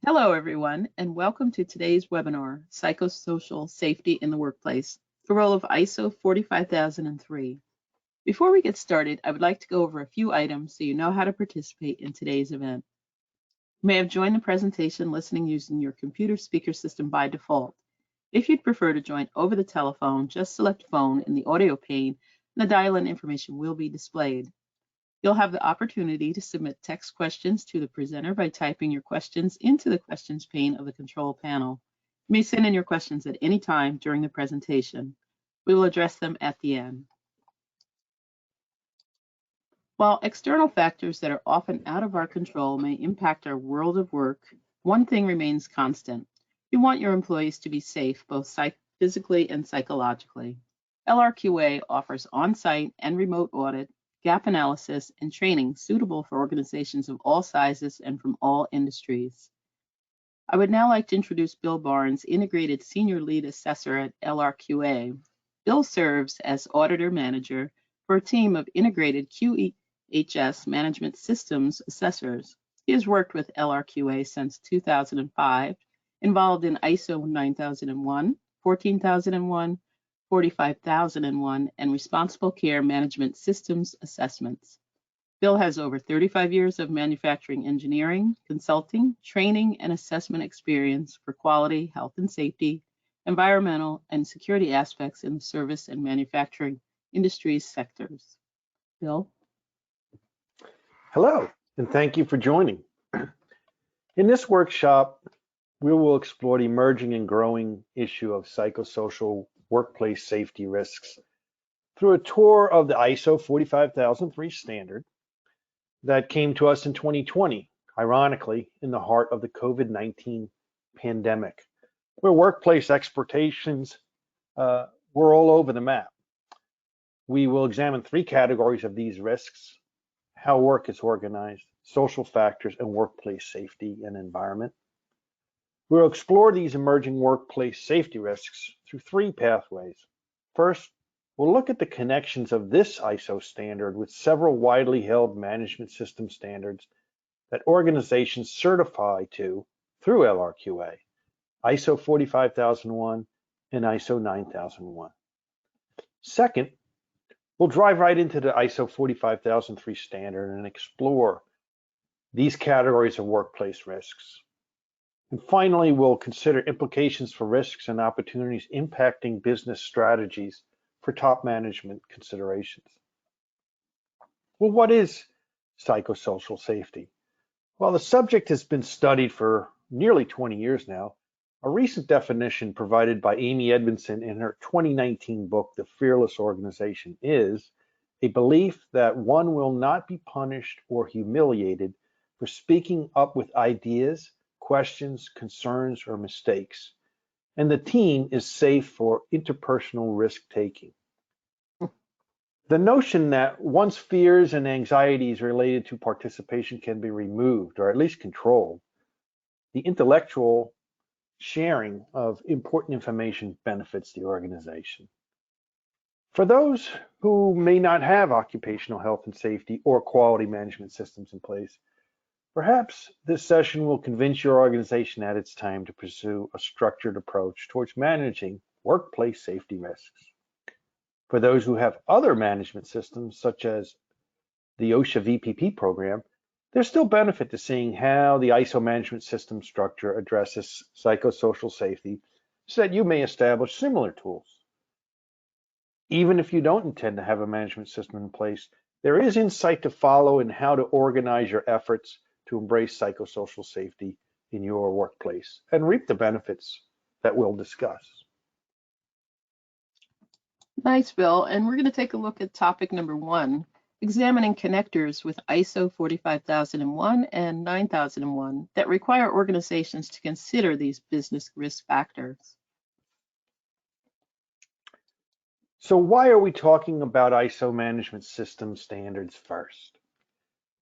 Hello, everyone, and welcome to today's webinar, Psychosocial Safety in the Workplace, the role of ISO 45003. Before we get started, I would like to go over a few items so you know how to participate in today's event. You may have joined the presentation listening using your computer speaker system by default. If you'd prefer to join over the telephone, just select phone in the audio pane and the dial-in information will be displayed. You'll have the opportunity to submit text questions to the presenter by typing your questions into the questions pane of the control panel. You may send in your questions at any time during the presentation. We will address them at the end. While external factors that are often out of our control may impact our world of work, one thing remains constant. You want your employees to be safe, both physically and psychologically. LRQA offers on-site and remote audit, gap analysis, and training suitable for organizations of all sizes and from all industries. I would now like to introduce Bill Barnes, Integrated Senior Lead Assessor at LRQA. Bill serves as Auditor Manager for a team of integrated QHS Management Systems Assessors. He has worked with LRQA since 2005, involved in ISO 9001, 14001, 45001, and Responsible Care Management Systems Assessments. Bill has over 35 years of manufacturing engineering, consulting, training, and assessment experience for quality, health and safety, environmental, and security aspects in the service and manufacturing industries sectors. Bill? Hello, and thank you for joining. In this workshop, we will explore the emerging and growing issue of psychosocial workplace safety risks through a tour of the ISO 45003 standard that came to us in 2020, ironically, in the heart of the COVID-19 pandemic, where workplace expectations were all over the map. We will examine three categories of these risks: how work is organized, social factors, and workplace safety and environment. We'll explore these emerging workplace safety risks through three pathways. First, we'll look at the connections of this ISO standard with several widely held management system standards that organizations certify to through LRQA, ISO 45001 and ISO 9001. Second, we'll drive right into the ISO 45003 standard and explore these categories of workplace risks. And finally, we'll consider implications for risks and opportunities impacting business strategies for top management considerations. Well, what is psychosocial safety? Well, the subject has been studied for nearly 20 years now. A recent definition provided by Amy Edmondson in her 2019 book, The Fearless Organization, is a belief that one will not be punished or humiliated for speaking up with ideas, questions, concerns, or mistakes, and the team is safe for interpersonal risk-taking. The notion that one's fears and anxieties related to participation can be removed or at least controlled, the intellectual sharing of important information benefits the organization. For those who may not have occupational health and safety or quality management systems in place, perhaps this session will convince your organization that it's time to pursue a structured approach towards managing workplace safety risks. For those who have other management systems, such as the OSHA VPP program, there's still benefit to seeing how the ISO management system structure addresses psychosocial safety so that you may establish similar tools. Even if you don't intend to have a management system in place, there is insight to follow in how to organize your efforts to embrace psychosocial safety in your workplace and reap the benefits that we'll discuss. Nice, Bill. And we're going to take a look at topic number 1, examining connectors with ISO 45001 and 9001 that require organizations to consider these business risk factors. So why are we talking about ISO management system standards first?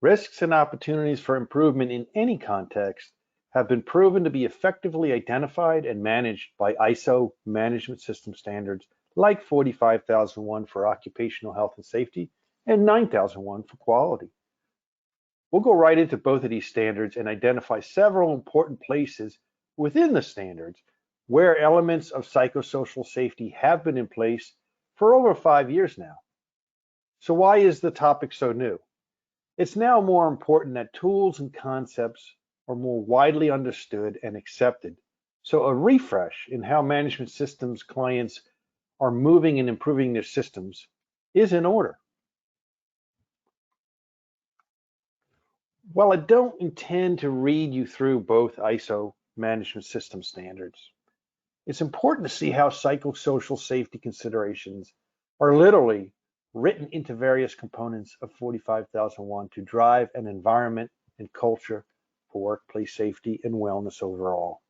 Risks and opportunities for improvement in any context have been proven to be effectively identified and managed by ISO management system standards like 45001 for occupational health and safety and 9001 for quality. We'll go right into both of these standards and identify several important places within the standards where elements of psychosocial safety have been in place for over 5 years now. So why is the topic so new? It's now more important that tools and concepts are more widely understood and accepted. So a refresh in how management systems clients are moving and improving their systems is in order. While I don't intend to read you through both ISO management system standards, it's important to see how psychosocial safety considerations are literally written into various components of 45001 to drive an environment and culture for workplace safety and wellness overall.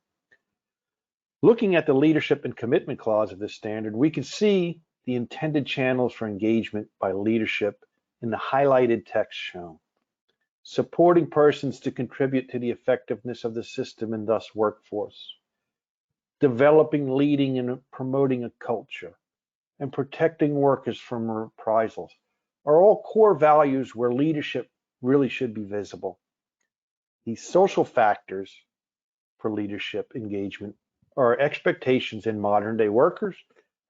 Looking at the leadership and commitment clause of this standard, we can see the intended channels for engagement by leadership in the highlighted text shown. Supporting persons to contribute to the effectiveness of the system and thus workforce. Developing, leading, and promoting a culture, and protecting workers from reprisals are all core values where leadership really should be visible. These social factors for leadership engagement are expectations in modern day workers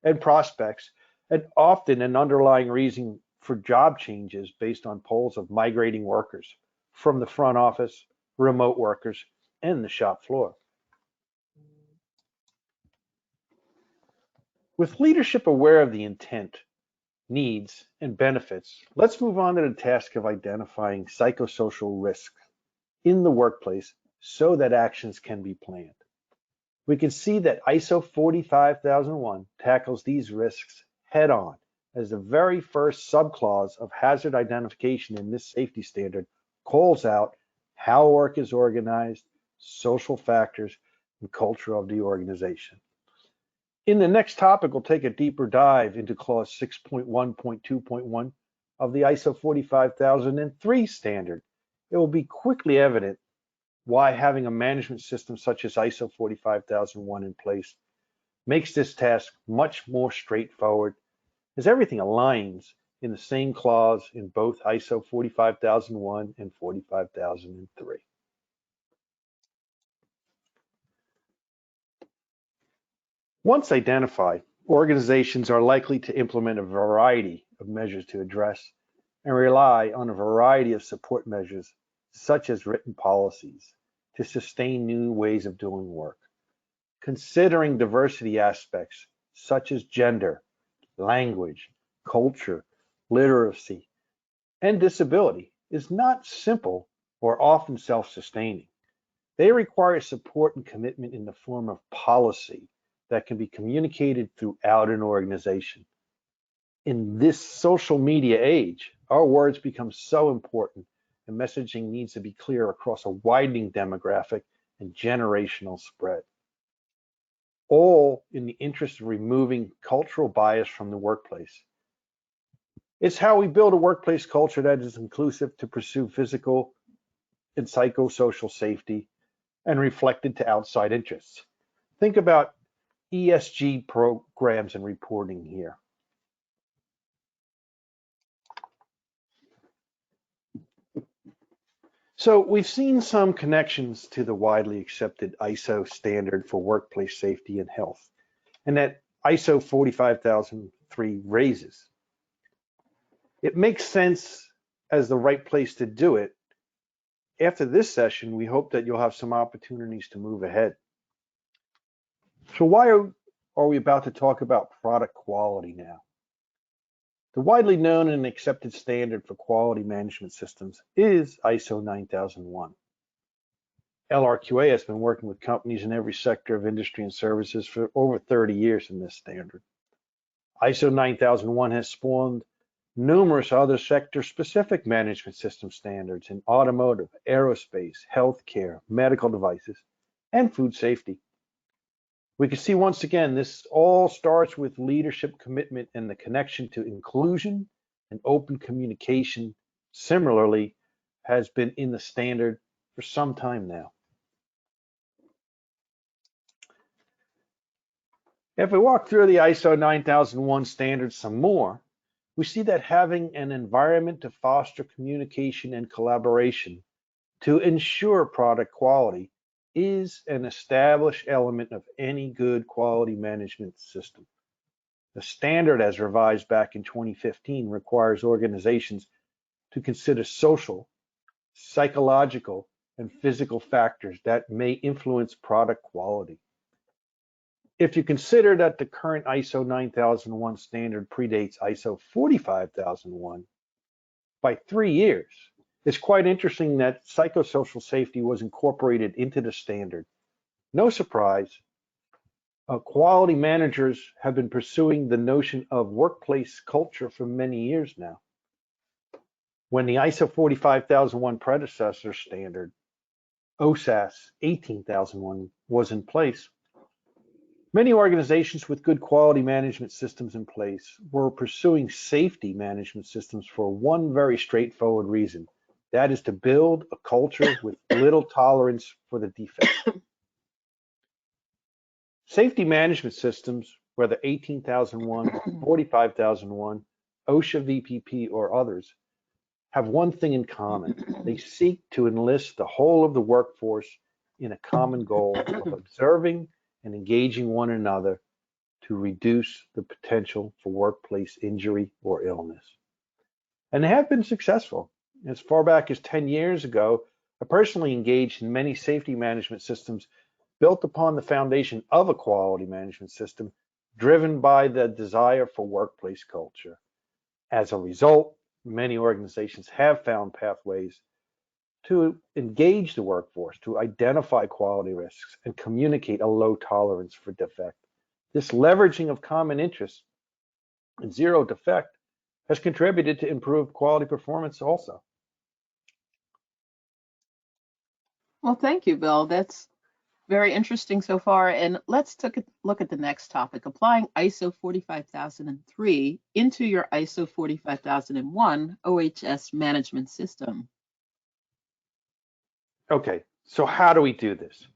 and prospects, and often an underlying reason for job changes based on polls of migrating workers from the front office, remote workers, and the shop floor. With leadership aware of the intent, needs, and benefits, let's move on to the task of identifying psychosocial risks in the workplace so that actions can be planned. We can see that ISO 45001 tackles these risks head on as the very first subclause of hazard identification in this safety standard calls out how work is organized, social factors, and culture of the organization. In the next topic, we'll take a deeper dive into clause 6.1.2.1 of the ISO 45003 standard. It will be quickly evident why having a management system such as ISO 45001 in place makes this task much more straightforward, as everything aligns in the same clause in both ISO 45001 and 45003. Once identified, organizations are likely to implement a variety of measures to address and rely on a variety of support measures, such as written policies, to sustain new ways of doing work. Considering diversity aspects such as gender, language, culture, literacy, and disability is not simple or often self-sustaining. They require support and commitment in the form of policy that can be communicated throughout an organization. In this social media age, our words become so important, and messaging needs to be clear across a widening demographic and generational spread, all in the interest of removing cultural bias from the workplace. It's how we build a workplace culture that is inclusive to pursue physical and psychosocial safety and reflected to outside interests. Think about ESG programs and reporting here. So we've seen some connections to the widely accepted ISO standard for workplace safety and health, and that ISO 45003 raises. It makes sense as the right place to do it. After this session, we hope that you'll have some opportunities to move ahead. So why are we about to talk about product quality now? The widely known and accepted standard for quality management systems is ISO 9001. LRQA has been working with companies in every sector of industry and services for over 30 years in this standard. ISO 9001 has spawned numerous other sector-specific management system standards in automotive, aerospace, healthcare, medical devices, and food safety. We can see once again, this all starts with leadership commitment and the connection to inclusion and open communication. Similarly, has been in the standard for some time now. If we walk through the ISO 9001 standards some more, we see that having an environment to foster communication and collaboration to ensure product quality is an established element of any good quality management system. The standard, as revised back in 2015, requires organizations to consider social, psychological, and physical factors that may influence product quality. If you consider that the current ISO 9001 standard predates ISO 45001 by 3 years, it's quite interesting that psychosocial safety was incorporated into the standard. No surprise, quality managers have been pursuing the notion of workplace culture for many years now. When the ISO 45001 predecessor standard, OSAS 18001, was in place, many organizations with good quality management systems in place were pursuing safety management systems for one very straightforward reason. That is to build a culture with little tolerance for the defect. Safety management systems, whether 18001, 45001, OSHA VPP, or others, have one thing in common. They seek to enlist the whole of the workforce in a common goal of observing and engaging one another to reduce the potential for workplace injury or illness. And they have been successful. As far back as 10 years ago, I personally engaged in many safety management systems built upon the foundation of a quality management system driven by the desire for workplace culture. As a result, many organizations have found pathways to engage the workforce, to identify quality risks, and communicate a low tolerance for defect. This leveraging of common interests and zero defect has contributed to improved quality performance also. Well, thank you, Bill. That's very interesting so far. And let's take a look at the next topic, applying ISO 45003 into your ISO 45001 OHS management system. Okay, so how do we do this?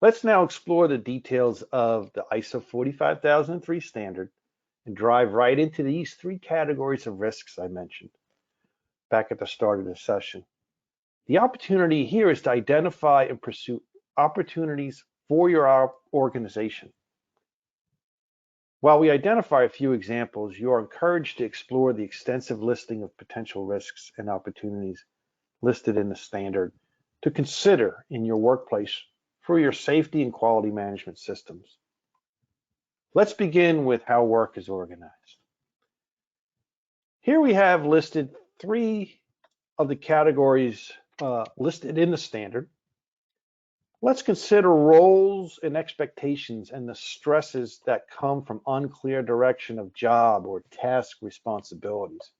Let's now explore the details of the ISO 45003 standard and dive right into these 3 categories of risks I mentioned back at the start of the session. The opportunity here is to identify and pursue opportunities for your organization. While we identify a few examples, you are encouraged to explore the extensive listing of potential risks and opportunities listed in the standard to consider in your workplace for your safety and quality management systems. Let's begin with how work is organized. Here we have listed 3 of the categories listed in the standard. Let's consider roles and expectations and the stresses that come from unclear direction of job or task responsibilities.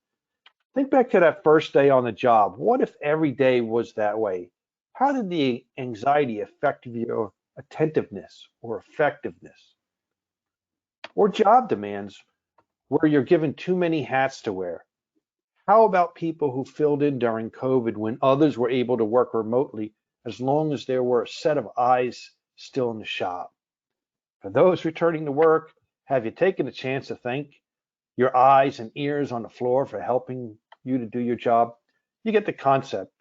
Think back to that first day on the job. What if every day was that way? How did the anxiety affect your attentiveness or effectiveness? Or job demands where you're given too many hats to wear. How about people who filled in during COVID when others were able to work remotely as long as there were a set of eyes still in the shop? For those returning to work, have you taken a chance to thank your eyes and ears on the floor for helping you to do your job? You get the concept.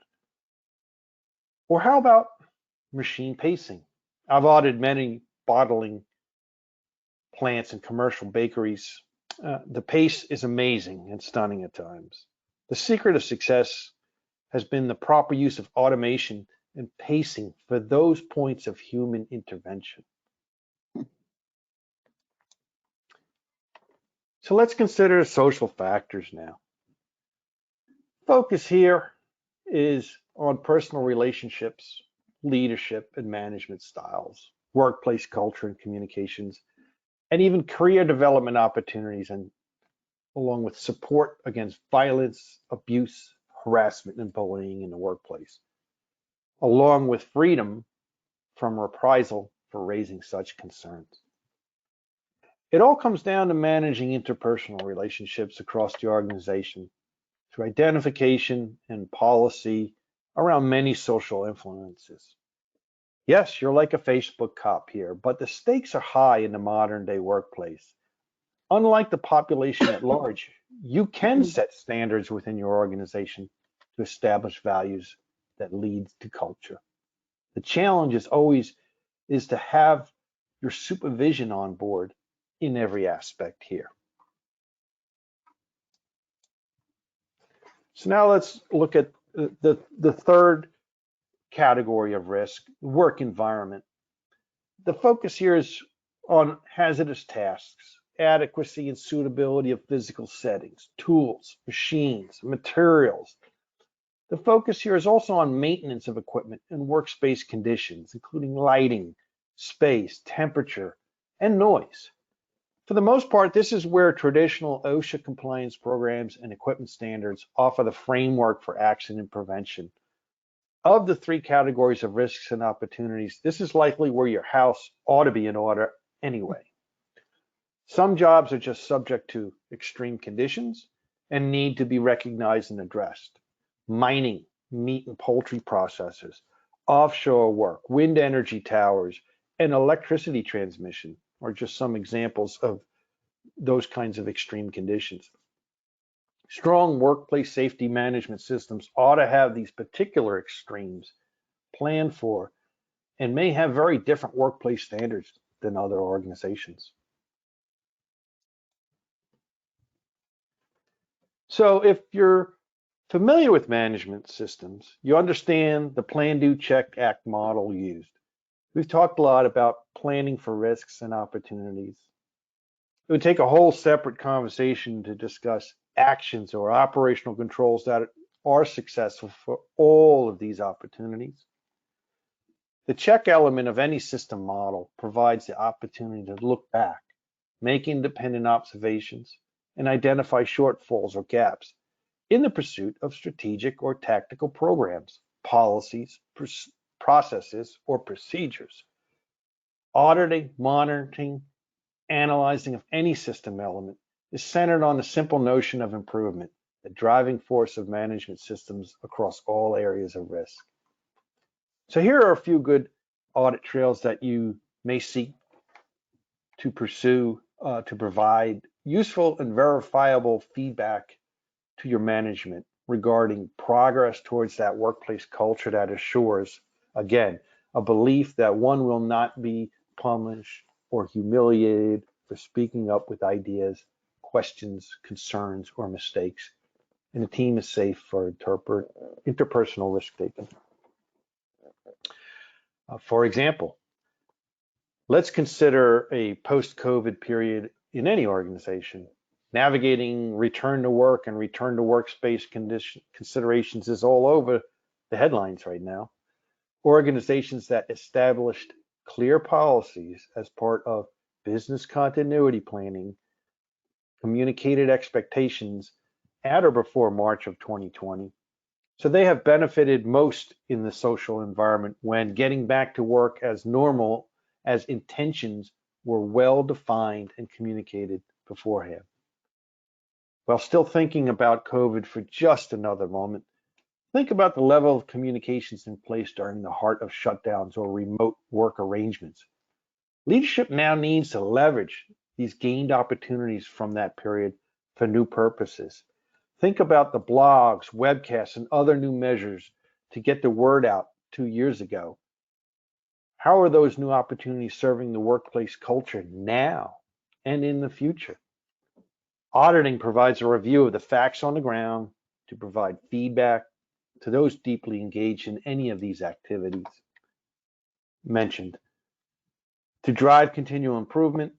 Or how about machine pacing? I've audited many bottling plants and commercial bakeries. The pace is amazing and stunning at times. The secret of success has been the proper use of automation and pacing for those points of human intervention. So let's consider social factors now. Focus here is on personal relationships, leadership and management styles, workplace culture and communications, and even career development opportunities, and along with support against violence, abuse, harassment, and bullying in the workplace, along with freedom from reprisal for raising such concerns. It all comes down to managing interpersonal relationships across the organization through identification and policy around many social influences. Yes, you're like a Facebook cop here, but the stakes are high in the modern day workplace. Unlike the population at large, you can set standards within your organization to establish values that lead to culture. The challenge is to have your supervision on board in every aspect here. So now let's look at the third category of risk, work environment. The focus here is on hazardous tasks, adequacy and suitability of physical settings, tools, machines, materials. The focus here is also on maintenance of equipment and workspace conditions, including lighting, space, temperature, and noise. For the most part, this is where traditional OSHA compliance programs and equipment standards offer the framework for accident prevention. Of the three categories of risks and opportunities, this is likely where your house ought to be in order anyway. Some jobs are just subject to extreme conditions and need to be recognized and addressed. Mining, meat and poultry processors, offshore work, wind energy towers, and electricity transmission are just some examples of those kinds of extreme conditions. Strong workplace safety management systems ought to have these particular extremes planned for and may have very different workplace standards than other organizations. So if you're familiar with management systems, you understand the plan, do, check, act model used. We've talked a lot about planning for risks and opportunities. It would take a whole separate conversation to discuss actions or operational controls that are successful for all of these opportunities. The check element of any system model provides the opportunity to look back, make independent observations, and identify shortfalls or gaps in the pursuit of strategic or tactical programs, policies, processes, or procedures. Auditing, monitoring, analyzing of any system element is centered on the simple notion of improvement, the driving force of management systems across all areas of risk. So here are a few good audit trails that you may seek to pursue to provide useful and verifiable feedback to your management regarding progress towards that workplace culture that assures, again, a belief that one will not be punished or humiliated for speaking up with ideas, questions, concerns, or mistakes, and the team is safe for interpersonal risk-taking. For example, let's consider a post-COVID period in any organization. Navigating return to work and return to workspace considerations is all over the headlines right now. Organizations that established clear policies as part of business continuity planning, communicated expectations at or before March of 2020. So they have benefited most in the social environment when getting back to work as normal as intentions were well defined and communicated beforehand. While still thinking about COVID for just another moment, think about the level of communications in place during the heart of shutdowns or remote work arrangements. Leadership now needs to leverage these gained opportunities from that period for new purposes. Think about the blogs, webcasts, and other new measures to get the word out 2 years ago. How are those new opportunities serving the workplace culture now and in the future? Auditing provides a review of the facts on the ground to provide feedback to those deeply engaged in any of these activities mentioned. To drive continual improvement,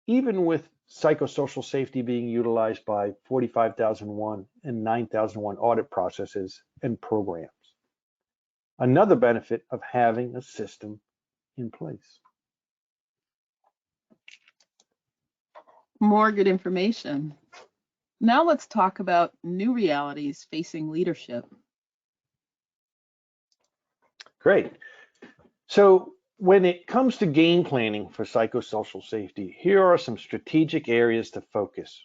even with psychosocial safety being utilized by 45,001 and 9,001 audit processes and programs. Another benefit of having a system in place. More good information. Now let's talk about new realities facing leadership. Great. So when it comes to game planning for psychosocial safety, here are some strategic areas to focus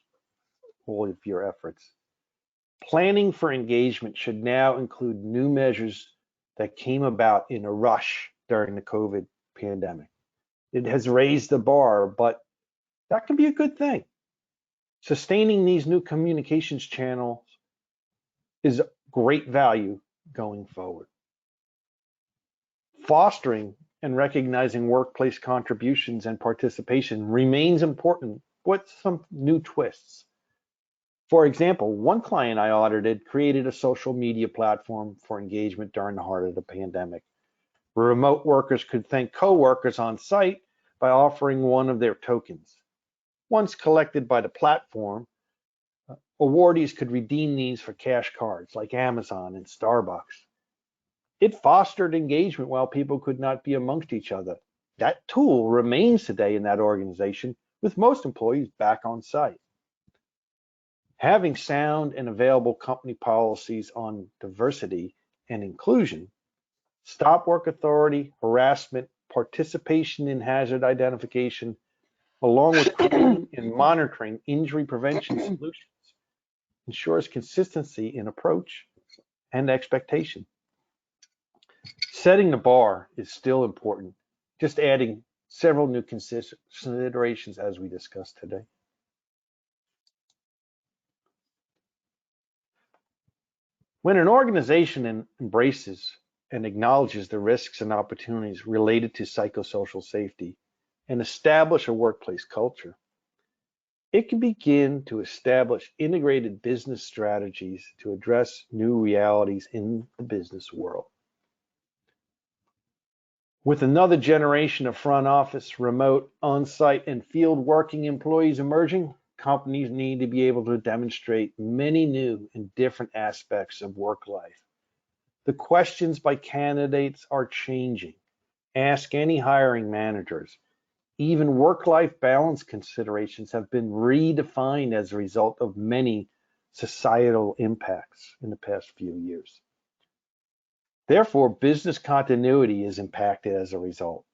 all of your efforts. Planning for engagement should now include new measures that came about in a rush during the COVID pandemic. It has raised the bar, but That can be a good thing. Sustaining these new communications channels is great value going forward. Fostering and recognizing workplace contributions and participation remains important with some new twists. For example, one client I audited created a social media platform for engagement during the heart of the pandemic, where remote workers could thank coworkers on site by offering one of their tokens. Once collected by the platform, awardees could redeem these for cash cards like Amazon and Starbucks. It fostered engagement while people could not be amongst each other. That tool remains today in that organization, with most employees back on site. Having sound and available company policies on diversity and inclusion, stop work authority, harassment, participation in hazard identification, along with creating and monitoring injury prevention solutions, ensures consistency in approach and expectation. Setting the bar is still important, just adding several new considerations as we discussed today. When an organization embraces and acknowledges the risks and opportunities related to psychosocial safety and establish a workplace culture, it can begin to establish integrated business strategies to address new realities in the business world. With another generation of front office, remote, on-site, and field working employees emerging, companies need to be able to demonstrate many new and different aspects of work life. The questions by candidates are changing. Ask any hiring managers. Even work-life balance considerations have been redefined as a result of many societal impacts in the past few years. Therefore, business continuity is impacted as a result.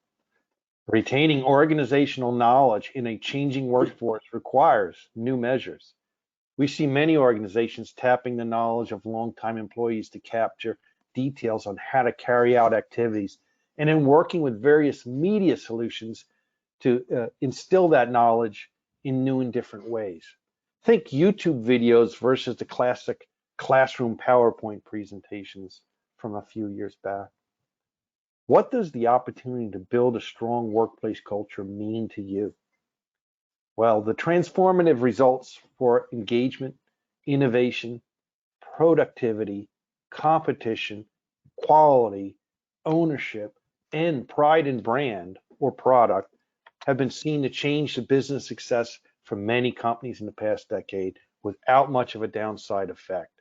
Retaining organizational knowledge in a changing workforce requires new measures. We see many organizations tapping the knowledge of longtime employees to capture details on how to carry out activities, and in working with various media solutions to instill that knowledge in new and different ways. Think YouTube videos versus the classic classroom PowerPoint presentations from a few years back. What does the opportunity to build a strong workplace culture mean to you? Well, the transformative results for engagement, innovation, productivity, competition, quality, ownership, and pride in brand or product have been seen to change the business success for many companies in the past decade without much of a downside effect.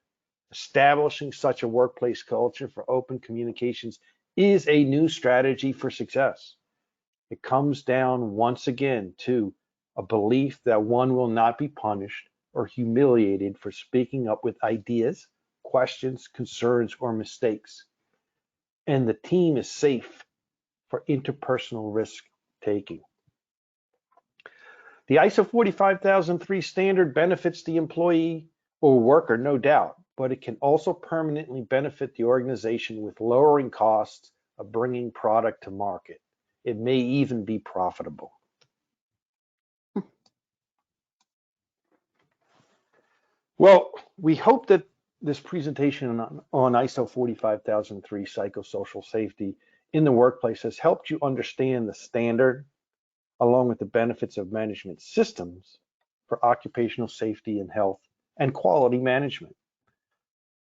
Establishing such a workplace culture for open communications is a new strategy for success. It comes down once again to a belief that one will not be punished or humiliated for speaking up with ideas, questions, concerns, or mistakes. And the team is safe for interpersonal risk taking. The ISO 45003 standard benefits the employee or worker, no doubt, but it can also permanently benefit the organization with lowering costs of bringing product to market. It may even be profitable. Well, we hope that this presentation on ISO 45003 psychosocial safety in the workplace has helped you understand the standard along with the benefits of management systems for occupational safety and health and quality management.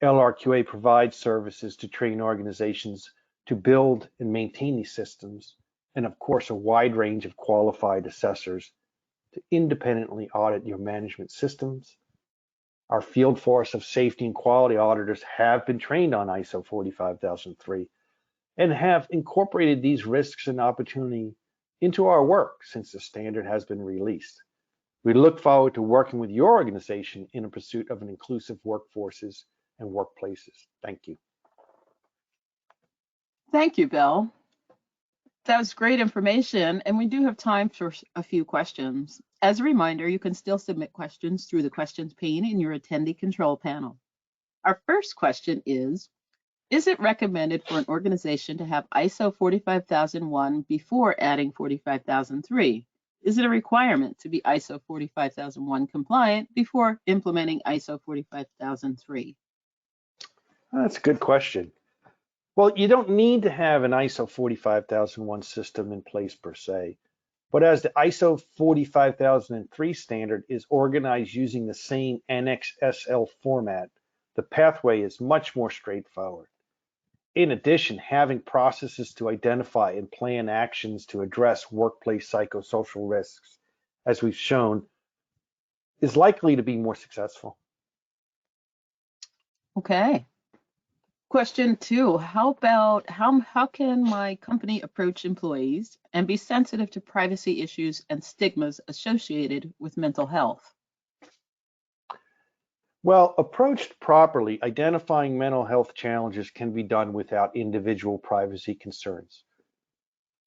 LRQA provides services to train organizations to build and maintain these systems, and of course, a wide range of qualified assessors to independently audit your management systems. Our field force of safety and quality auditors have been trained on ISO 45003 and have incorporated these risks and opportunity into our work since the standard has been released. We look forward to working with your organization in a pursuit of an inclusive workforces and workplaces. Thank you. Thank you, Bill. That was great information, and we do have time for a few questions. As a reminder, you can still submit questions through the questions pane in your attendee control panel. Our first question is it recommended for an organization to have ISO 45001 before adding 45003? Is it a requirement to be ISO 45001 compliant before implementing ISO 45003? That's a good question. Well, you don't need to have an ISO 45001 system in place per se, but as the ISO 45003 standard is organized using the same Annex SL format, the pathway is much more straightforward. In addition, having processes to identify and plan actions to address workplace psychosocial risks, as we've shown, is likely to be more successful. Okay. Question 2, how can my company approach employees and be sensitive to privacy issues and stigmas associated with mental health? Well, approached properly, identifying mental health challenges can be done without individual privacy concerns.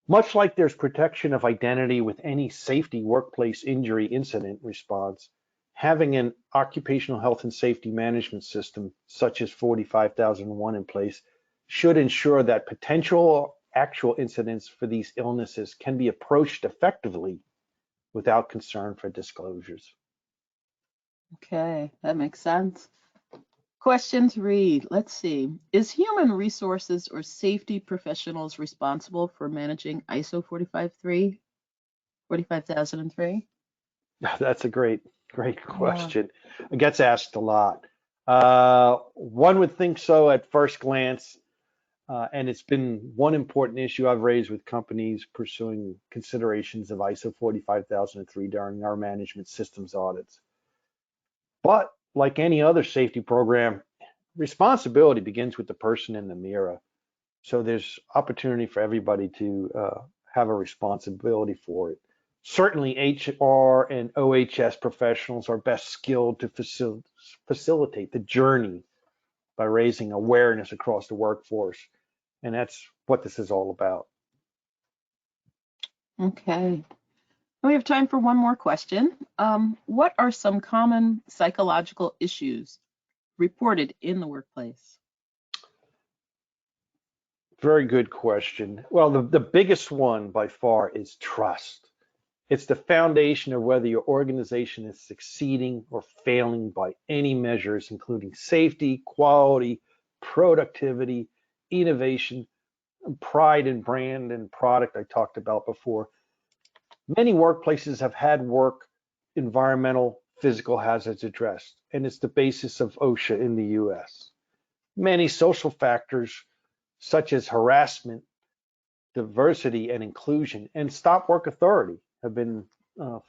Much like there's protection of identity with any safety workplace injury incident response, having an occupational health and safety management system such as 45001 in place should ensure that potential actual incidents for these illnesses can be approached effectively without concern for disclosures. Okay, that makes sense. Question 3, let's see. Is human resources or safety professionals responsible for managing ISO 45003? That's a great Yeah. question. It gets asked a lot. One would think so at first glance, and it's been one important issue I've raised with companies pursuing considerations of ISO 45003 during our management systems audits. But like any other safety program, responsibility begins with the person in the mirror. So there's opportunity for everybody to have a responsibility for it. Certainly HR and OHS professionals are best skilled to facilitate the journey by raising awareness across the workforce. And that's what this is all about. Okay. We have time for one more question. What are some common psychological issues reported in the workplace? Very good question. Well, the biggest one by far is trust. It's the foundation of whether your organization is succeeding or failing by any measures, including safety, quality, productivity, innovation, pride in brand and product I talked about before. Many workplaces have had work environmental physical hazards addressed, and it's the basis of OSHA in the US. Many social factors such as harassment, diversity and inclusion, and stop work authority have been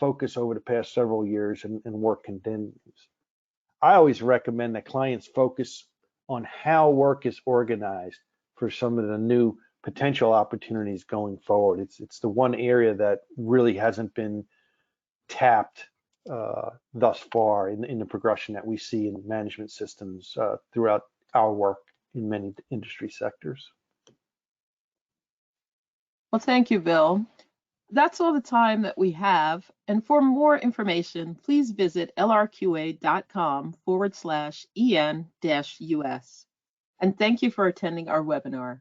focused over the past several years, and work continues. I always recommend that clients focus on how work is organized for some of the new potential opportunities going forward. It's the one area that really hasn't been tapped thus far in the progression that we see in management systems throughout our work in many industry sectors. Well, thank you, Bill. That's all the time that we have. And for more information, please visit lrqa.com/en-US. And thank you for attending our webinar.